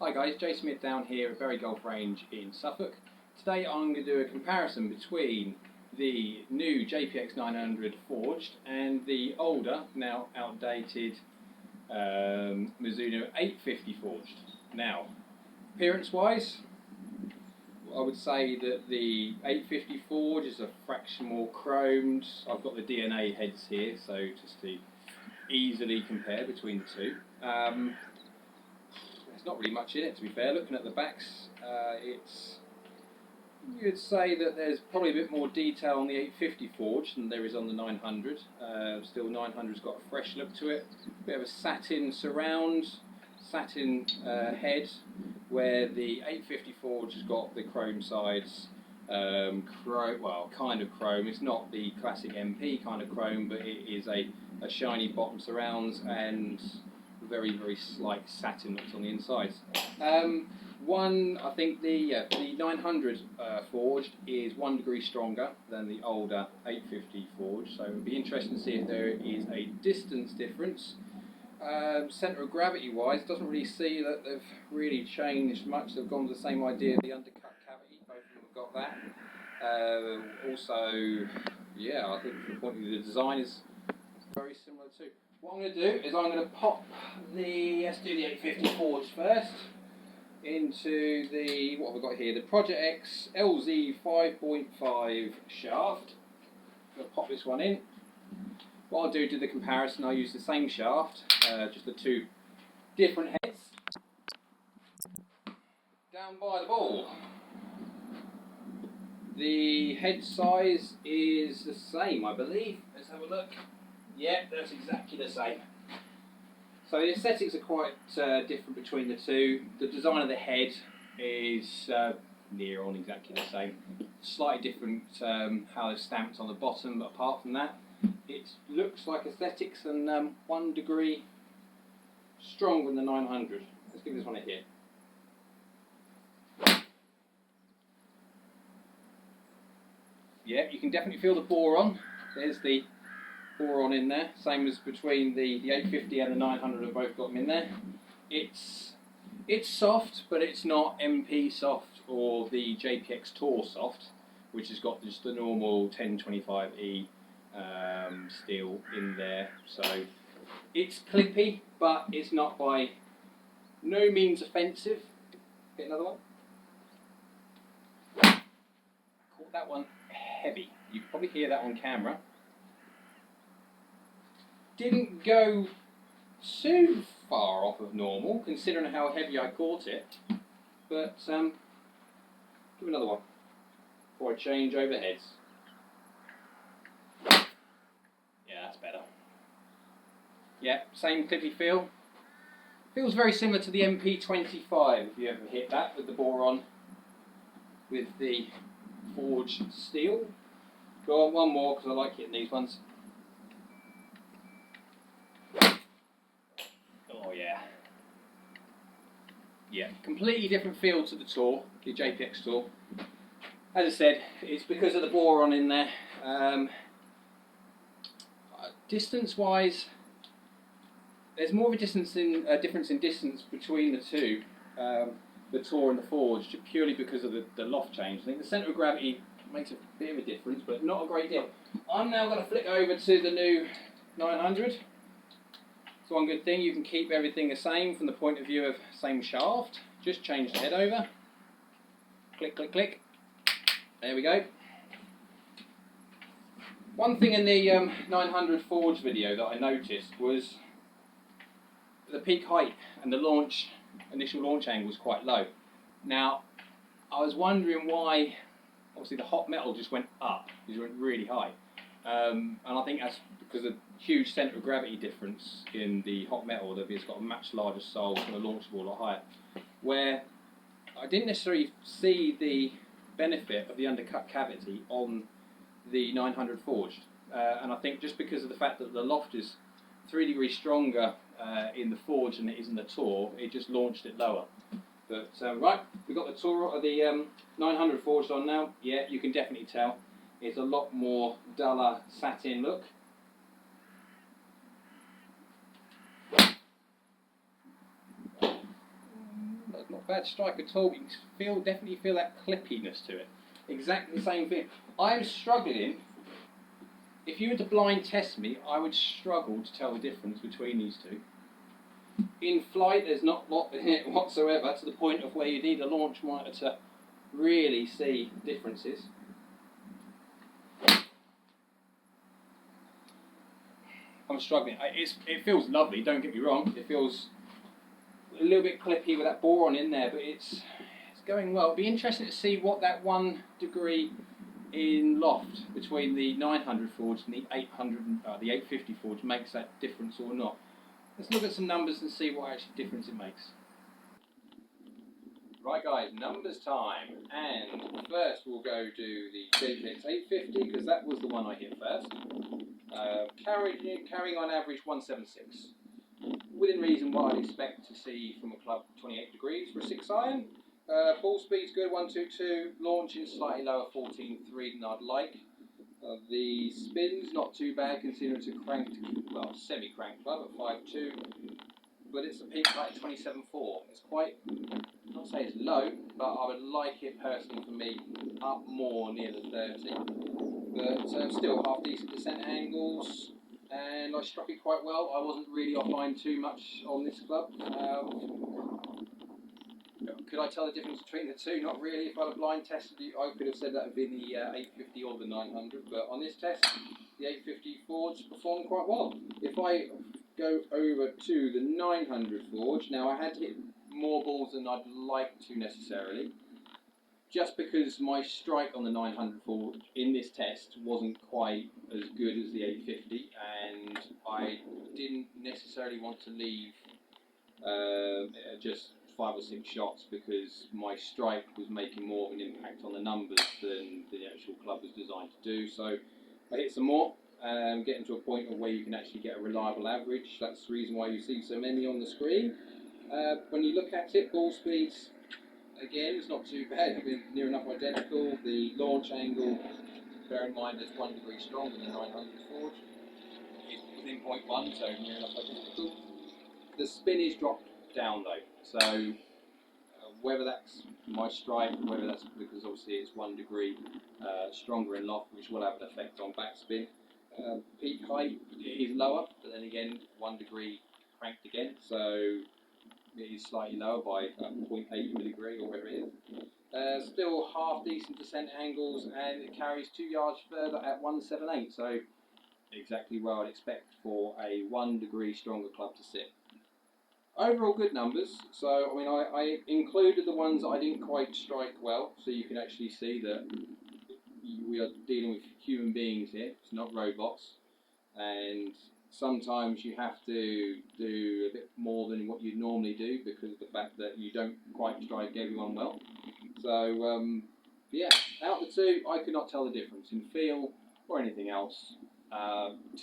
Hi guys, Jay Smith down here at Bury Golf Range in Suffolk. Today I'm going to do a comparison between the new JPX 900 forged and the older, now outdated Mizuno 850 forged. Now, appearance wise, I would say that the 850 forge is a fraction more chromed. I've got the DNA heads here, so just to easily compare between the two. There's not really much in it, to be fair. Looking at the backs, you'd say that there's probably a bit more detail on the 850 forge than there is on the 900. Still, 900's got a fresh look to it. A bit of a satin surround, satin head, where the 850 forge has got the chrome sides. Well, kind of chrome. It's not the classic MP kind of chrome, but it is a shiny bottom surrounds and very, very slight satin looks on the insides. I think the 900 forged is 1 degree stronger than the older 850 forged, so it would be interesting to see if there is a distance difference. Centre of gravity wise, doesn't really see that they've really changed much. They've gone with the same idea of the undercut cavity, both of them have got that. Also, yeah, I think from the point of view of the design is very similar too. What I'm going to do is I'm going to pop let's do the 850 forge first into the, what have I got here, the Project X LZ 5.5 shaft. I'm going to pop this one in. What I'll do the comparison, I'll use the same shaft, just the two different heads. Down by the ball. The head size is the same, I believe. Let's have a look. Yeah, that's exactly the same. So the aesthetics are quite different between the two. The design of the head is near on exactly the same. Slightly different how they're stamped on the bottom, but apart from that, it looks like aesthetics and 1 degree stronger than the 900. Let's give this one a hit. Yeah, you can definitely feel the boron. There's the boron in there, same as between the 850 and the 900 have both got them in there. It's soft, but it's not MP soft or the JPX Tour soft, which has got just the normal 1025E steel in there. So it's clippy, but it's not by no means offensive. Get another one. Caught that one heavy. You can probably hear that on camera. Didn't go too far off of normal, considering how heavy I caught it. But give another one before I change over heads. Yeah, that's better. Yeah, same clippy feel. Feels very similar to the MP25 if you ever hit that with the boron, with the forged steel. Go on, one more because I like hitting these ones. Oh yeah. Yeah, completely different feel to the Tour, the JPX Tour. As I said, it's because of the boron in there. Distance-wise, there's more of a difference in distance between the two, the Tour and the Forged, purely because of the loft change. I think the centre of gravity makes a bit of a difference, but not a great deal. I'm now going to flick over to the new 900. So one good thing, you can keep everything the same from the point of view of same shaft. Just change the head over. Click, click, click. There we go. One thing in the 900 Forge video that I noticed was the peak height and the initial launch angle was quite low. Now, I was wondering why, obviously the hot metal just went up, it went really high. And I think that's because of the huge centre of gravity difference in the hot metal, that it's got a much larger sole and the launch ball a lot higher. Where I didn't necessarily see the benefit of the undercut cavity on the 900 forged, and I think just because of the fact that the loft is 3 degrees stronger in the forge than it is in the Tour, it just launched it lower. But right, we've got the Tour or the 900 forged on now. Yeah, you can definitely tell it's a lot more duller satin look. not bad strike at all. You can definitely feel that clippiness to it. Exactly the same thing. I'm struggling. If you were to blind test me, I would struggle to tell the difference between these two. In flight, there's not a lot in it whatsoever, to the point of where you need a launch monitor to really see differences. I'm struggling. It feels lovely, don't get me wrong. It feels a little bit clippy with that boron in there, but it's going well. It'll be interesting to see what that 1 degree in loft between the 900 forge and the 850 forge makes that difference or not. Let's look at some numbers and see what actual difference it makes. Right guys, numbers time, and first we'll go to the JPX 850 because that was the one I hit first. Carrying on average 176. Within reason what I'd expect to see from a club 28 degrees for a 6 iron. Ball speed's good, 122. Launching slightly lower, 14.3 than I'd like. The spin's not too bad considering it's a cranked, well, semi-cranked club at 5.2. But it's a peak height at 27.4. It's quite, I'd say it's low, but I would like it personally for me up more near the 30. But still half decent descent angles, and I struck it quite well. I wasn't really offline too much on this club. Could I tell the difference between the two? Not really. If I'd have blind tested it, I could have said that would be the 850 or the 900. But on this test, the 850 forge performed quite well. If I go over to the 900 forge, now I had to hit more balls than I'd like to necessarily, just because my strike on the 900 forge in this test wasn't quite as good as the 850, and I didn't necessarily want to leave just 5 or 6 shots because my strike was making more of an impact on the numbers than the actual club was designed to do. So I hit some more, getting to a point of where you can actually get a reliable average. That's the reason why you see so many on the screen. When you look at it, ball speeds, again, it's not too bad. I've been near enough identical. The launch angle, bear in mind, it's 1 degree stronger than the 900 forge. It's within 0.1, so near enough identical. The spin is dropped down though, so whether that's my strike, whether that's because obviously it's 1 degree stronger in loft, which will have an effect on backspin. Peak height is lower, but then again 1 degree cranked again, so it is slightly lower by 0.8 millidegree or whatever it is. Still half decent descent angles, and it carries 2 yards further at 178, so exactly where I'd expect for a 1 degree stronger club to sit. Overall good numbers, so I mean I included the ones that I didn't quite strike well, so you can actually see that we are dealing with human beings here, it's not robots, and sometimes you have to do a bit more than what you'd normally do because of the fact that you don't quite strike everyone well. So yeah, out of the two I could not tell the difference in feel or anything else.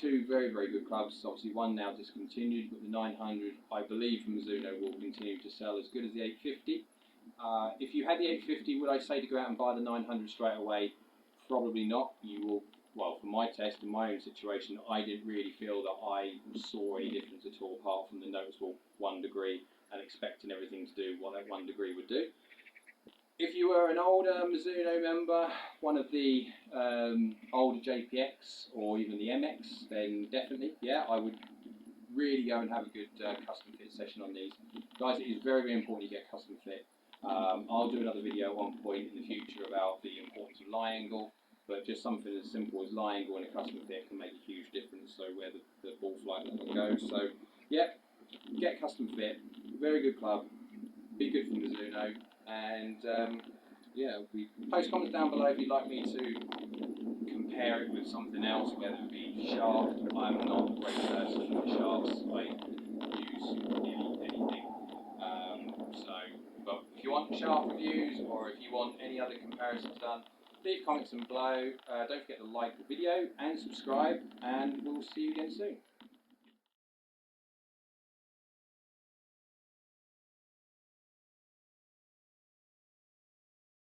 2 very, very good clubs. Obviously one now discontinued, but the 900 I believe from Mizuno will continue to sell as good as the 850. If you had the 850, would I say to go out and buy the 900 straight away? Probably not. You will, well, for my test in my own situation, I didn't really feel that I saw any difference at all apart from the noticeable 1 degree and expecting everything to do what that 1 degree would do. If you were an older Mizuno member, one of the older JPX or even the MX, then definitely, yeah, I would really go and have a good custom fit session on these. Guys, it is very, very important you get custom fit. I'll do another video at one point in the future about the importance of lie angle, but just something as simple as lie angle in a custom fit can make a huge difference, so where the ball flight level goes. So, yeah, get custom fit, very good club, be good for Mizuno. And yeah, post comments down below if you'd like me to compare it with something else, whether it be shaft. I'm not a great person for shafts. I use nearly anything. But if you want shaft reviews or if you want any other comparisons done, leave comments down below. Don't forget to like the video and subscribe, and we'll see you again soon.